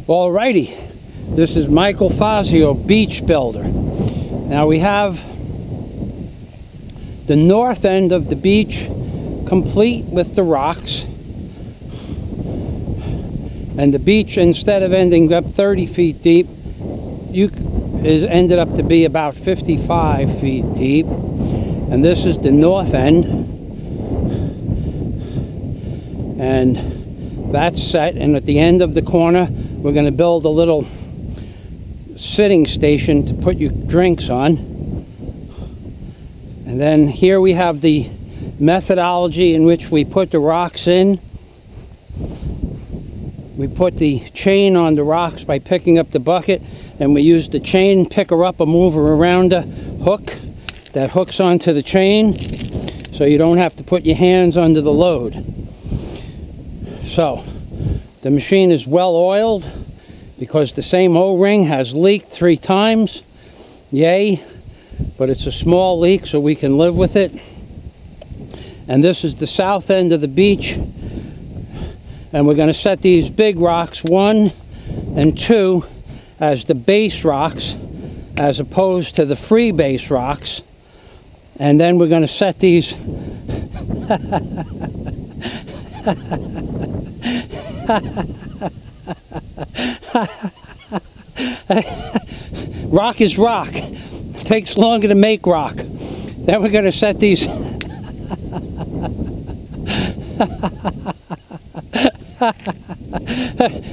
Alrighty, this is Michael Fazio, beach builder. Now we have the north end of the beach complete with the rocks, and the beach, instead of ending up 30 feet deep, is ended up to be about 55 feet deep. And this is the north end, and that's set. And at the end of the corner, we're going to build a little sitting station to put your drinks on. And then here we have the methodology in which we put the rocks in. We put the chain on the rocks by picking up the bucket, and we use the chain picker up a mover around a hook that hooks onto the chain, so you don't have to put your hands under the load. So the machine is well oiled because the same O-ring has leaked 3 times. Yay, but it's a small leak, so we can live with it. And this is the south end of the beach, and we're going to set these big rocks 1 and 2 as the base rocks as opposed to the free base rocks. And then we're going to set these rock is rock. It takes longer to make rock. Then we're going to set these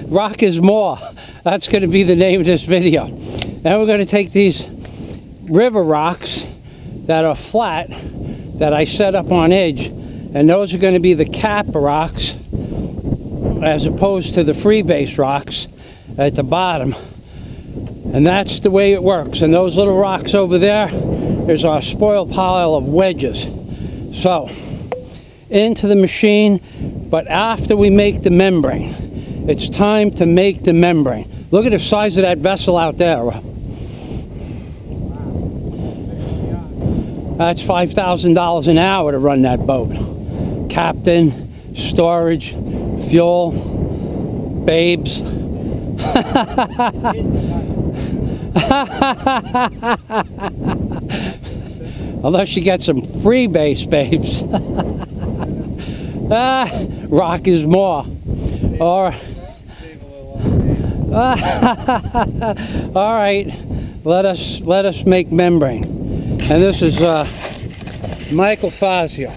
rock is more. That's going to be the name of this video. Then we're going to take these river rocks that are flat that I set up on edge, and those are going to be the cap rocks as opposed to the freebase rocks at the bottom. And that's the way it works. And those little rocks over there is our spoil pile of wedges. So into the machine, but after we make the membrane, it's time to make the membrane. Look at the size of that vessel out there. That's $5,000 an hour to run that boat. Captain, storage, fuel, babes. Unless you get some free base babes. Rock is more. Or all right, let us make membrane. And this is Michael Fazio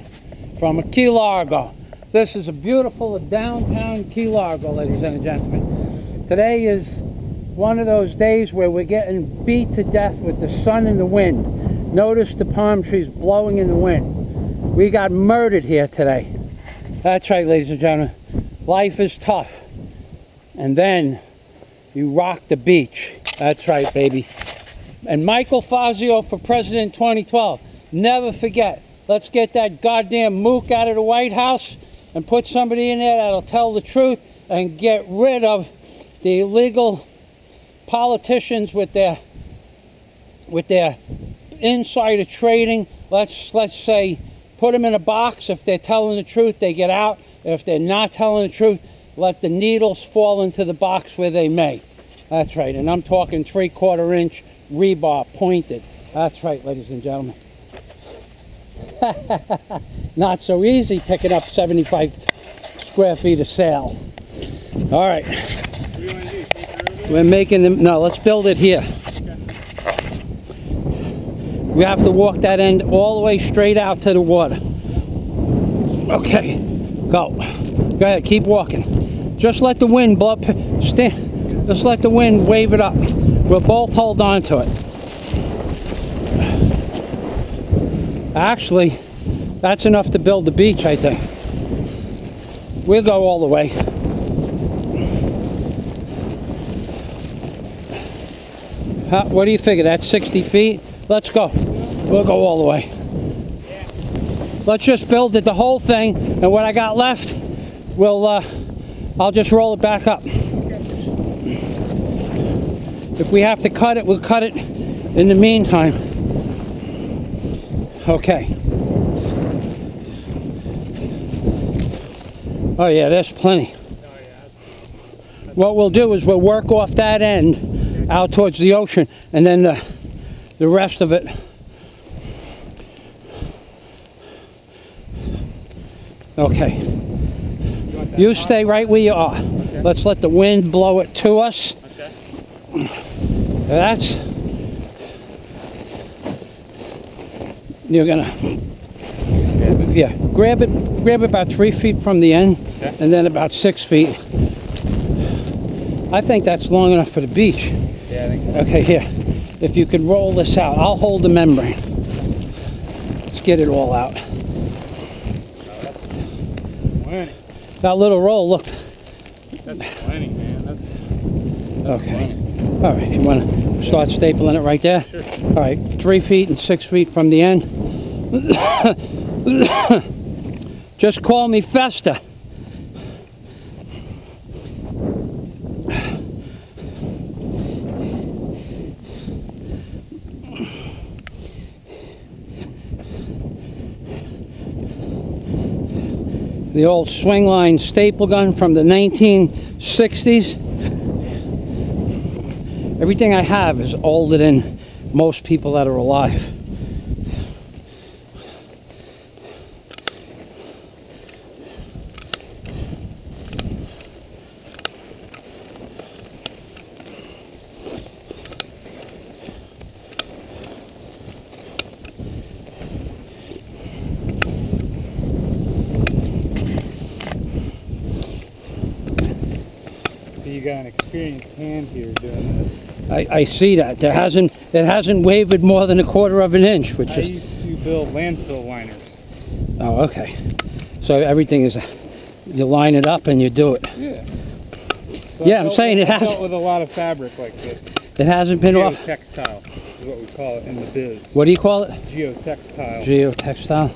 from Key Largo. This is a beautiful downtown Key Largo, ladies and gentlemen. Today is one of those days where we're getting beat to death with the sun and the wind. Notice the palm trees blowing in the wind. We got murdered here today. That's right, ladies and gentlemen. Life is tough. And then you rock the beach. That's right, baby. And Michael Fazio for President 2012. Never forget. Let's get that goddamn mook out of the White House and put somebody in there that'll tell the truth and get rid of the illegal politicians with their insider trading. Let's say put them in a box. If they're telling the truth, they get out. If they're not telling the truth, let the needles fall into the box where they may. That's right, and I'm talking 3/4 inch rebar pointed. That's right, ladies and gentlemen. Not so easy picking up 75 square feet of sail. All right. We're making them. No, let's build it here. We have to walk that end all the way straight out to the water. Okay, go. Go ahead, keep walking. Just let the wind blow up. Just let the wind wave it up. We'll both hold on to it. Actually, that's enough to build the beach, I think. We'll go all the way. What do you figure? That's 60 feet? Let's go. We'll go all the way. Let's just build it, the whole thing, and what I got left, I'll just roll it back up. If we have to cut it, we'll cut it in the meantime. Okay. Oh yeah, there's plenty. what we'll do is we'll work off that end out towards the ocean, and then the rest of it. Okay. You stay right where you are. Okay. Let's let the wind blow it to us. Okay. That's. You're gonna. Yeah, grab it about 3 feet from the end, okay. And then about 6 feet. I think that's long enough for the beach. Yeah, I think so. Okay, here. If you could roll this out, I'll hold the membrane. Let's get it all out. That little roll, look. That's plenty, man. That's okay. All right, you want to start stapling it right there? Sure. All right, 3 feet and 6 feet from the end. Just call me Festa. The old swing line staple gun from the 1960s. Everything I have is older than most people that are alive. You got an experienced hand here doing this. I see that. It hasn't wavered more than 1/4 of an inch, which I is. used to build landfill liners. Oh, okay. So everything is, you line it up and you do it. Yeah. So Yeah, I'm saying it has. I dealt with a lot of fabric like this. It hasn't been off. Geotextile is what we call it in the biz. What do you call it? Geotextile. Geotextile.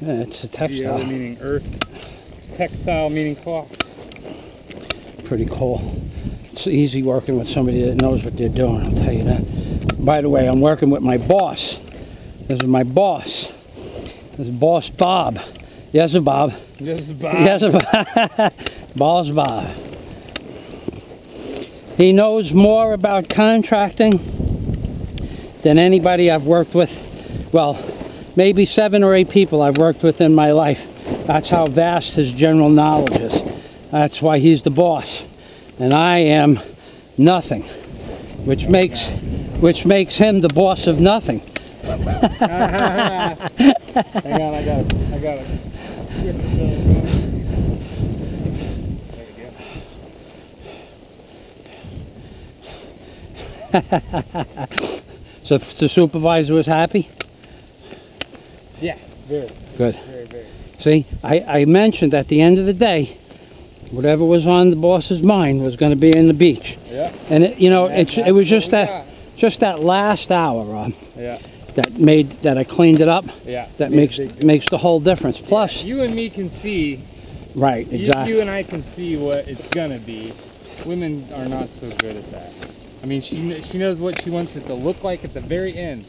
Yeah, it's a textile. Geo meaning earth. Textile meaning cloth. Pretty cool. It's easy working with somebody that knows what they're doing, I'll tell you that. By the way, I'm working with my boss. This is my boss. This is Boss Bob. Yes, sir, Bob. Yes, Bob. Yes, sir, Bob. Boss Bob. He knows more about contracting than anybody I've worked with. Well, maybe 7 or 8 people I've worked with in my life. That's how vast his general knowledge is. That's why he's the boss, and I am nothing, which makes him the boss of nothing. Hang on, I got it. So the supervisor was happy? Yeah, very. Good. Very, very. See, I mentioned at the end of the day, whatever was on the boss's mind was going to be in the beach. Yeah. And it was just that last hour, Rob. Yeah. That I cleaned it up. Yeah. That makes the whole difference. Plus, yeah, you and me can see. Right. Exactly. You and I can see what it's gonna be. Women are not so good at that. I mean, she knows what she wants it to look like at the very end.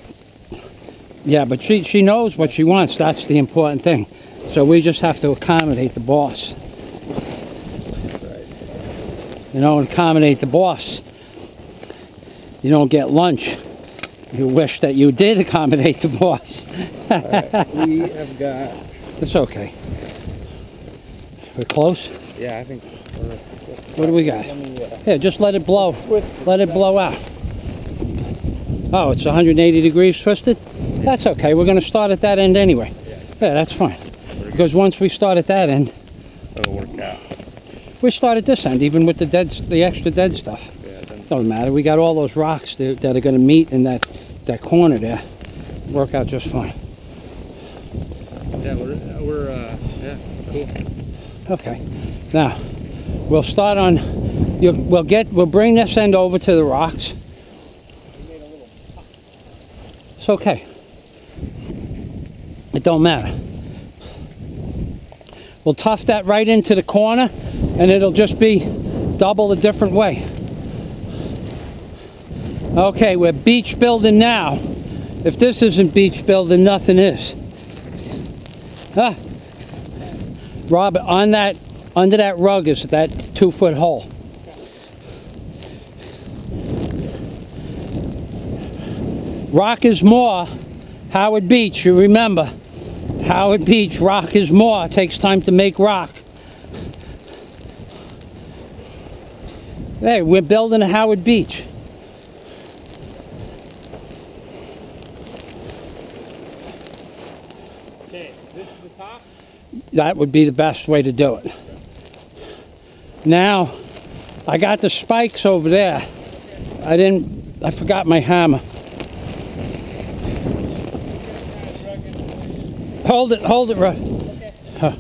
Yeah, but she knows what she wants. That's the important thing. So we just have to accommodate the boss. You know, accommodate the boss. You don't get lunch. You wish that you did accommodate the boss. Right. We have got... It's okay. We're close? Yeah, I think we're... What do we got? Yeah, just let it blow. Let it blow out. Oh, it's 180 degrees twisted? That's okay. We're going to start at that end anyway. Yeah, that's fine. Because once we start at that end... It'll work out. We start at this end, even with the extra dead stuff. Yeah, it doesn't matter. We got all those rocks that are going to meet in that corner there. Work out just fine. Yeah, we're yeah, cool. Okay. Now, we'll start on. We'll bring this end over to the rocks. It's okay. It don't matter. We'll tough that right into the corner, and it'll just be double a different way. Okay, we're beach building now. If this isn't beach building, nothing is. Ah, Robert, under that rug is that 2-foot hole. Rock is more. Howard Beach, you remember. Howard Beach, rock is more. It takes time to make rock. Hey, we're building a Howard Beach. Okay, this is the top? That would be the best way to do it. Now, I got the spikes over there. I forgot my hammer. Hold it, Russ. Okay. Huh.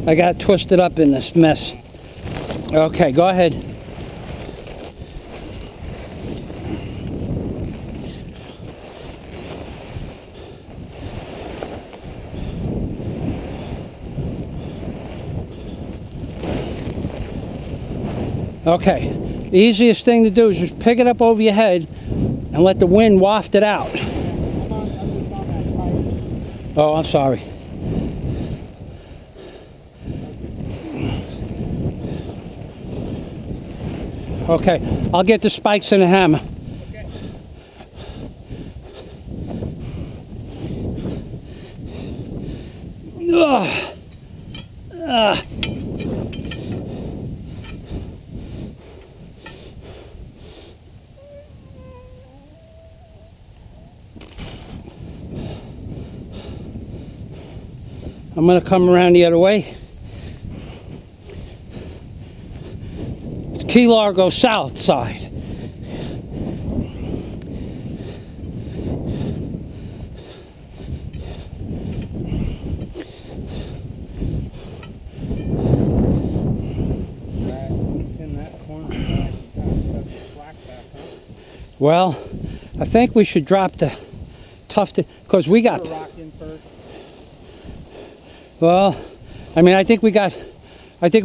I got twisted up in this mess. Okay, go ahead. Okay, the easiest thing to do is just pick it up over your head and let the wind waft it out. Oh, I'm sorry. Okay, I'll get the spikes and a hammer. Okay. I'm going to come around the other way. Key Largo south side. Well, I think we should drop the tufted, because we got... Well, I mean, I think we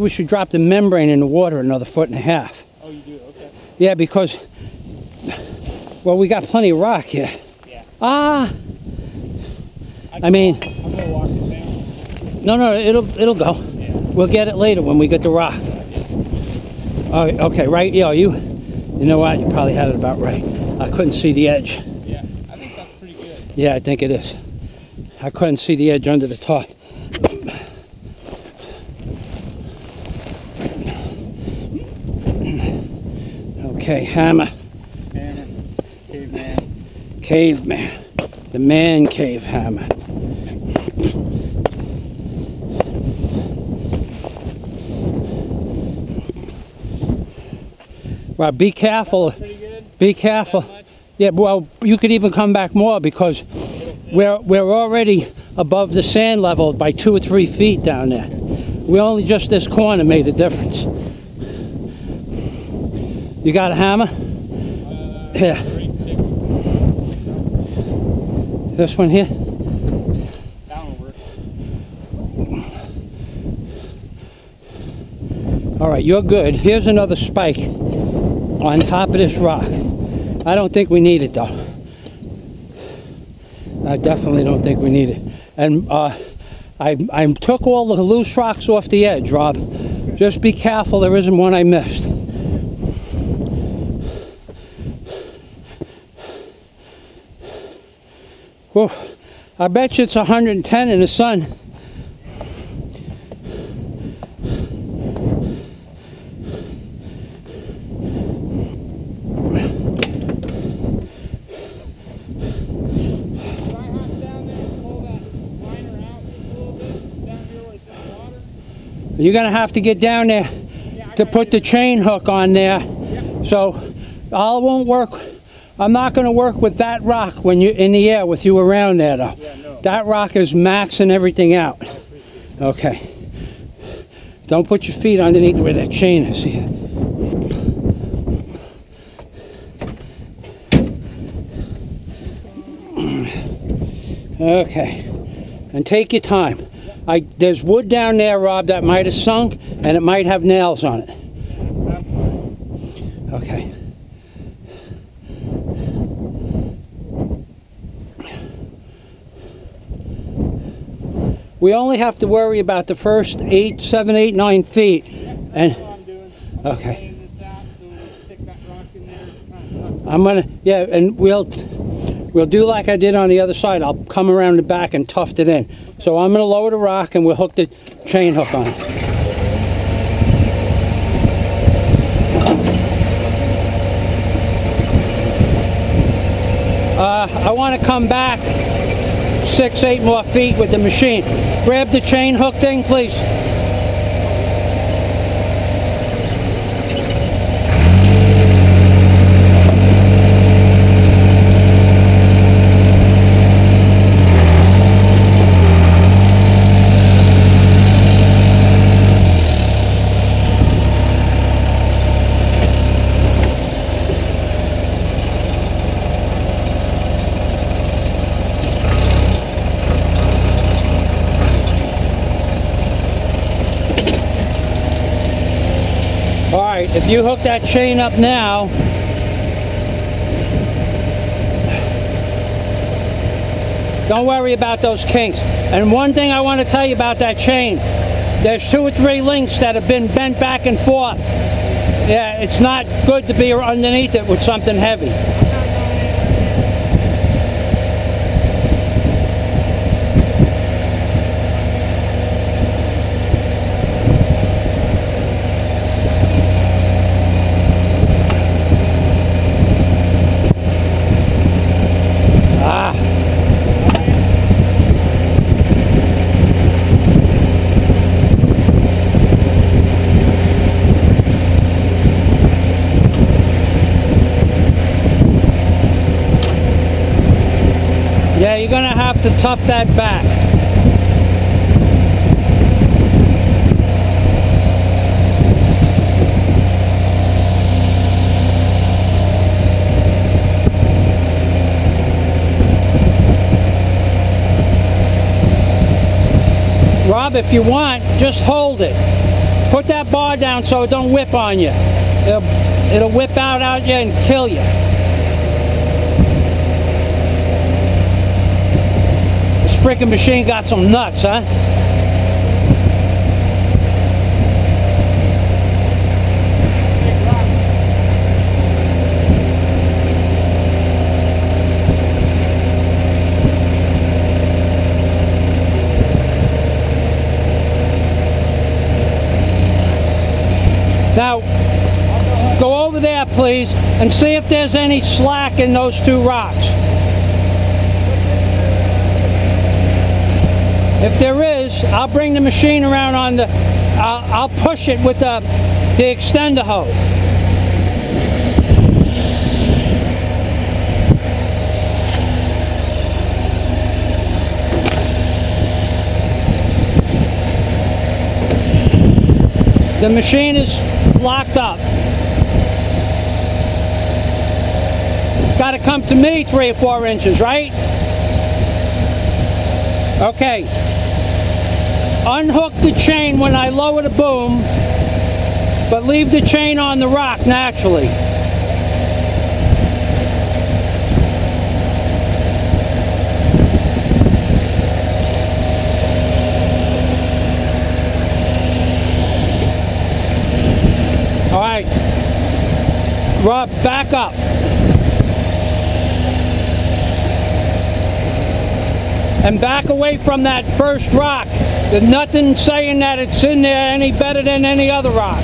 should drop the membrane in the water another 1.5 feet. Oh, you do? Okay. Yeah, because, well, we got plenty of rock here. Yeah. I mean... I'm going to walk it down. No, it'll go. Yeah. We'll get it later when we get the rock. Oh, okay, right, yeah, you know what, you probably had it about right. I couldn't see the edge. Yeah, I think that's pretty good. Yeah, I think it is. I couldn't see the edge under the top. Okay, hammer. Hammer. Caveman. Caveman. The man cave hammer. Well, be careful. Pretty good? Be careful. Yeah, well, you could even come back more because we're already above the sand level by 2 or 3 feet down there. We only just this corner made a difference. You got a hammer? Yeah. This one here? That one works. All right, you're good. Here's another spike on top of this rock. I don't think we need it though. I definitely don't think we need it. And I took all the loose rocks off the edge, Rob. Just be careful there isn't one I missed. Whew. I bet you it's 110 in the sun. You're going to have to get down there to put the chain hook on there. So I won't work. I'm not going to work with that rock when you're in the air with you around there though. Yeah, no. That rock is maxing everything out. Okay. Don't put your feet underneath where that chain is here. Okay. And take your time. There's wood down there, Rob, that might have sunk, and it might have nails on it. Okay. We only have to worry about the first 7, 8, 9 feet. And okay. I'm gonna, yeah, and we'll we'll do like I did on the other side. I'll come around the back and tuft it in. So I'm going to lower the rock and we'll hook the chain hook on it. I want to come back 6-8 more feet with the machine. Grab the chain hook thing, please. Alright, if you hook that chain up now, don't worry about those kinks. And one thing I want to tell you about that chain, there's 2 or 3 links that have been bent back and forth. Yeah, it's not good to be underneath it with something heavy. Yeah, you're gonna have to tough that back. Rob, if you want, just hold it. Put that bar down so it don't whip on you. It'll whip out you and kill you. Frickin' machine got some nuts, huh? Now, go over there, please, and see if there's any slack in those 2 rocks. If there is, I'll bring the machine around on the, I'll push it with the extender hose. The machine is locked up. Got to come to me 3 or 4 inches, right? Okay. Unhook the chain when I lower the boom, but leave the chain on the rock naturally. Alright. Rob, back up. And back away from that first rock. There's nothing saying that it's in there any better than any other rock.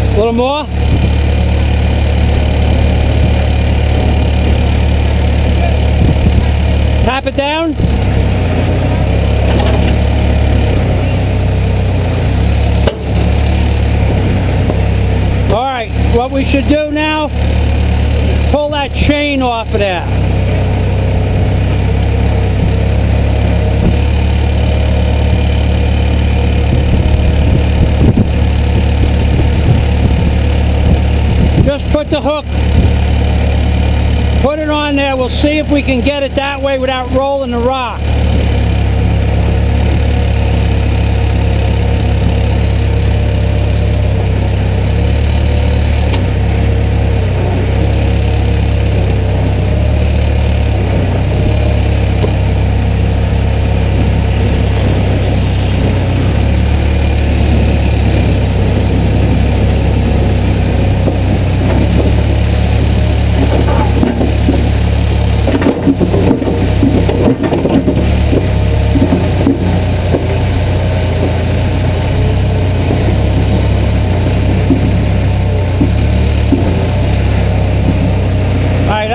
A little more. Tap it down. Alright, what we should do now, pull that chain off of there. Just put the hook, put it on there, we'll see if we can get it that way without rolling the rock.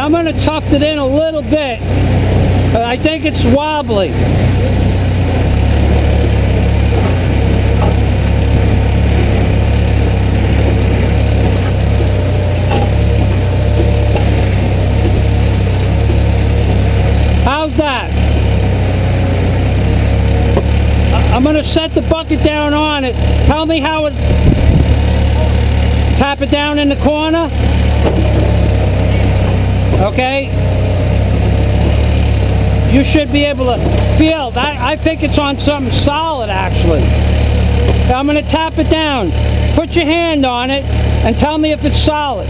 I'm going to tuft it in a little bit. I think it's wobbly. How's that? I'm going to set the bucket down on it. Tell me how it... Tap it down in the corner. Okay. You should be able to feel that. I think it's on something solid, actually. I'm going to tap it down. Put your hand on it and tell me if it's solid.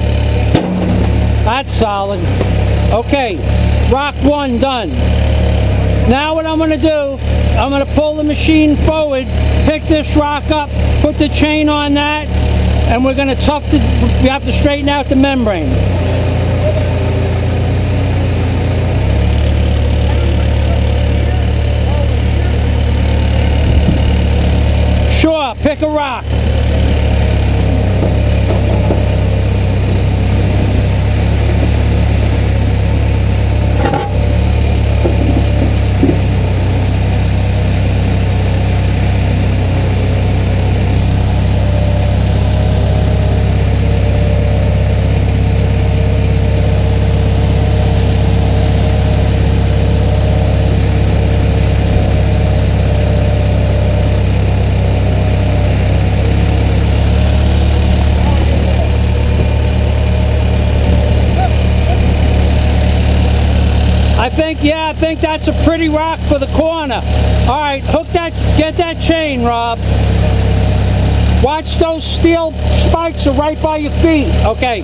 That's solid. Okay. Rock 1 done. Now what I'm going to do, I'm going to pull the machine forward, pick this rock up, put the chain on that, and we're going to tuft it. We have to straighten out the membrane. Sure, pick a rock. I think that's a pretty rock for the corner. All right, hook that, get that chain, Rob. Watch those steel spikes are right by your feet. Okay.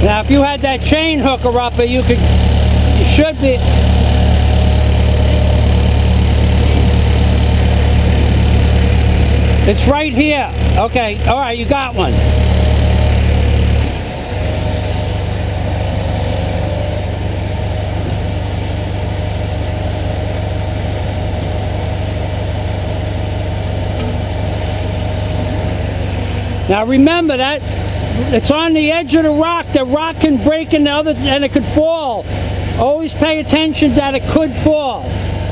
Now, if you had that chain hooker up, you should be. It's right here. Okay, all right, you got one. Now remember that it's on the edge of the rock. The rock can break and it could fall. Always pay attention that it could fall,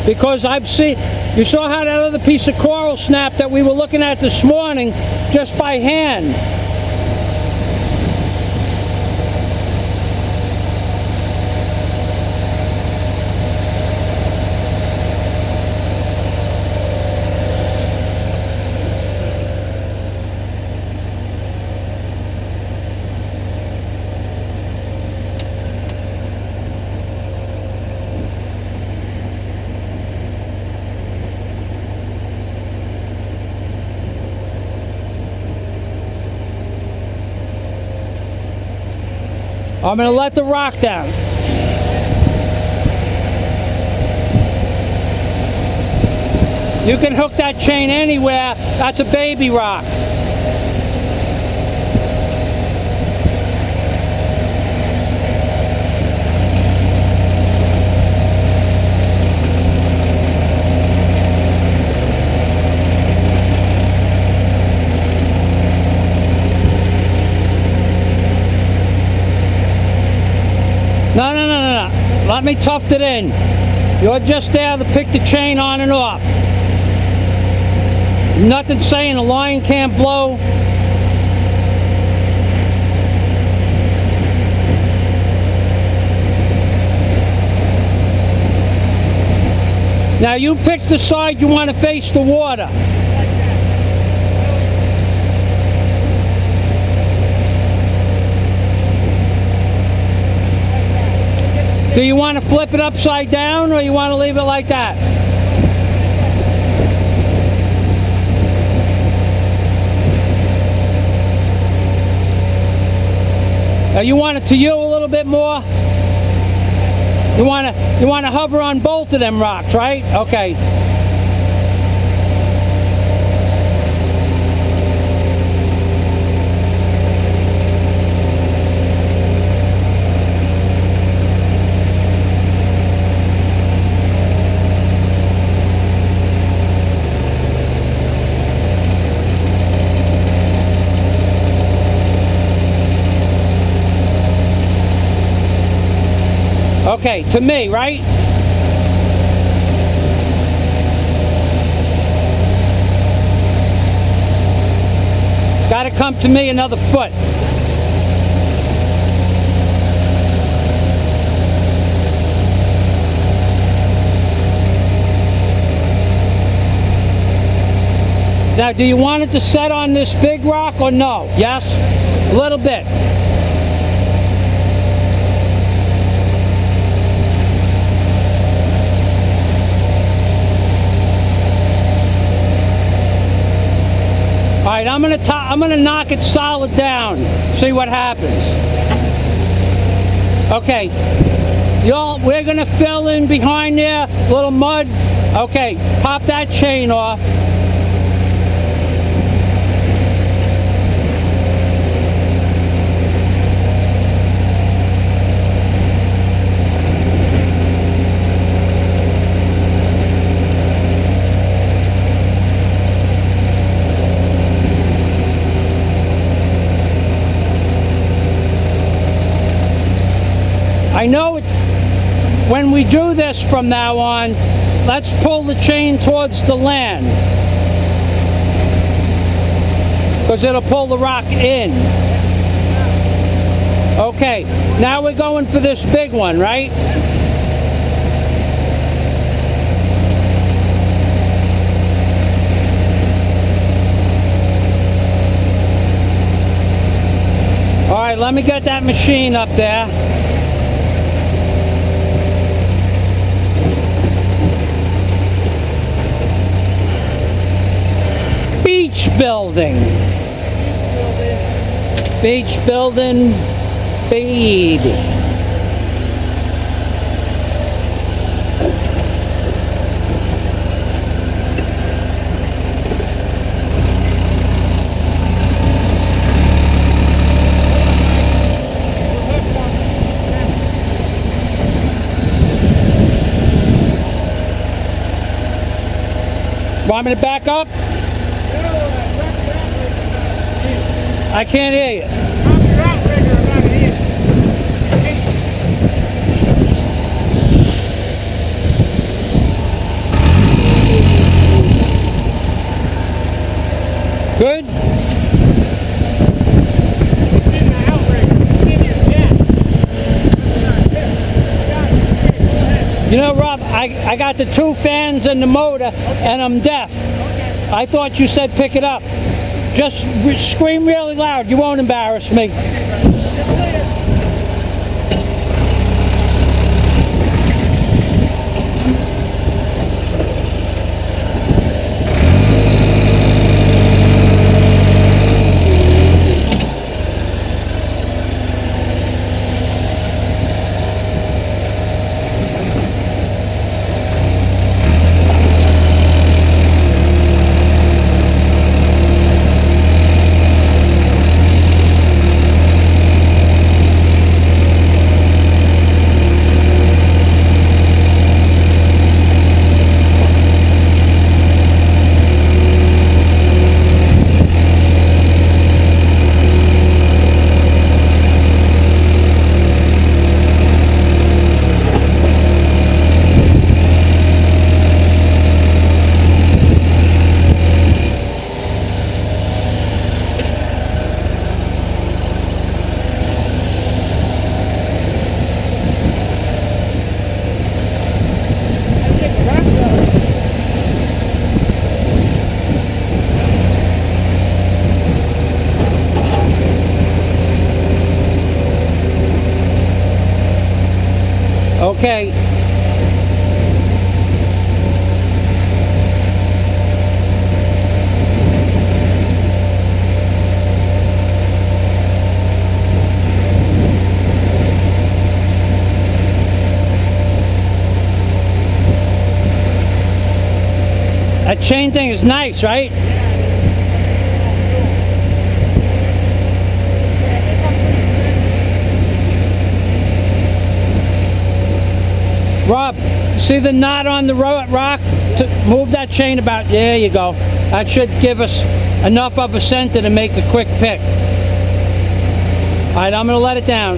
because you saw how that other piece of coral snapped that we were looking at this morning just by hand. I'm going to let the rock down. You can hook that chain anywhere. That's a baby rock. No. Let me tuft it in. You're just there to pick the chain on and off. Nothing saying the line can't blow. Now you pick the side you want to face the water. Do you want to flip it upside down, or you want to leave it like that? You want it to you a little bit more? You want to hover on both of them rocks, right? Okay. Okay, to me, right? Gotta come to me another foot. Now, do you want it to set on this big rock or no? Yes? A little bit. All right, I'm gonna knock it solid down. See what happens. Okay, we're gonna fill in behind there, little mud. Okay, pop that chain off. I know when we do this from now on, let's pull the chain towards the land, because it'll pull the rock in. Okay, now we're going for this big one, right? All right, let me get that machine up there. Beach building. Beach building, baby. Want me to back up? I can't hear you. Good? You know, Rob, I got the 2 fans and the motor, and I'm deaf. I thought you said pick it up. Just scream really loud. You won't embarrass me. Okay. That chain thing is nice, right? Rob, see the knot on the rock? Move that chain about. There you go. That should give us enough of a center to make a quick pick. Alright, I'm going to let it down.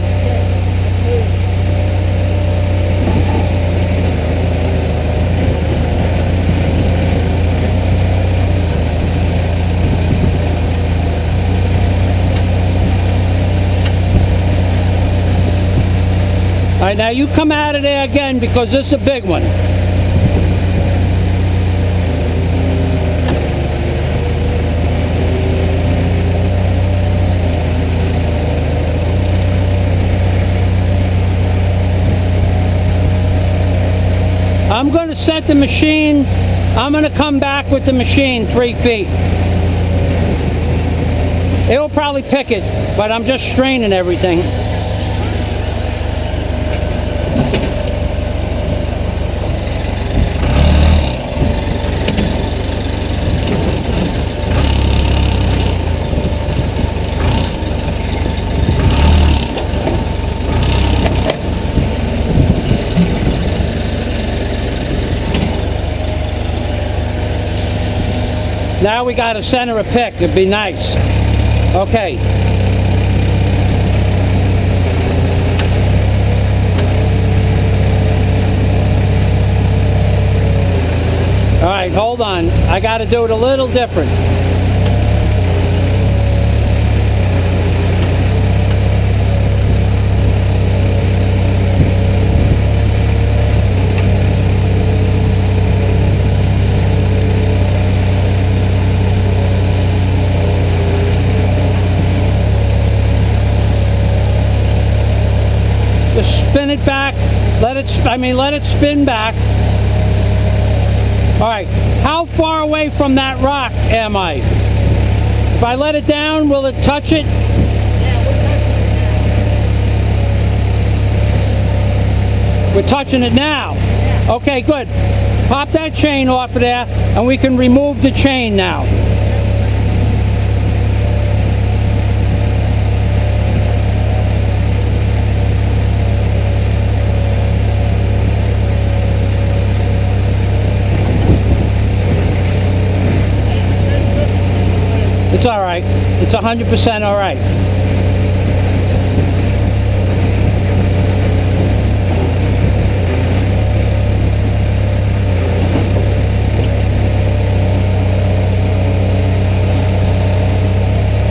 Alright, now you come out of there again because this is a big one. I'm going to set the machine, I'm going to come back with the machine 3 feet. It'll probably pick it, but I'm just straining everything. Now we got to center a pick. It'd be nice. Okay. All right, hold on. I got to do it a little different. Spin it back, let it spin back. All right, how far away from that rock am I? If I let it down, will it touch it? Yeah, we're touching it now. Okay, good. Pop that chain off of there, and we can remove the chain now. It's all right. It's 100% all right.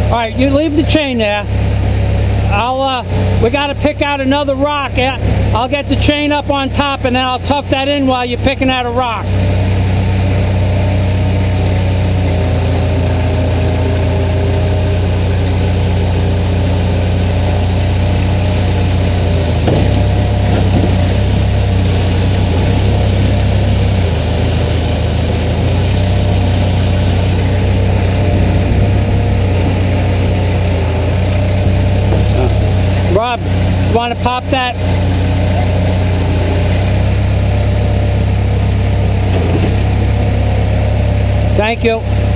All right, you leave the chain there. We got to pick out another rock. I'll get the chain up on top, and then I'll tuck that in while you're picking out a rock. Rob, you want to pop that? Thank you.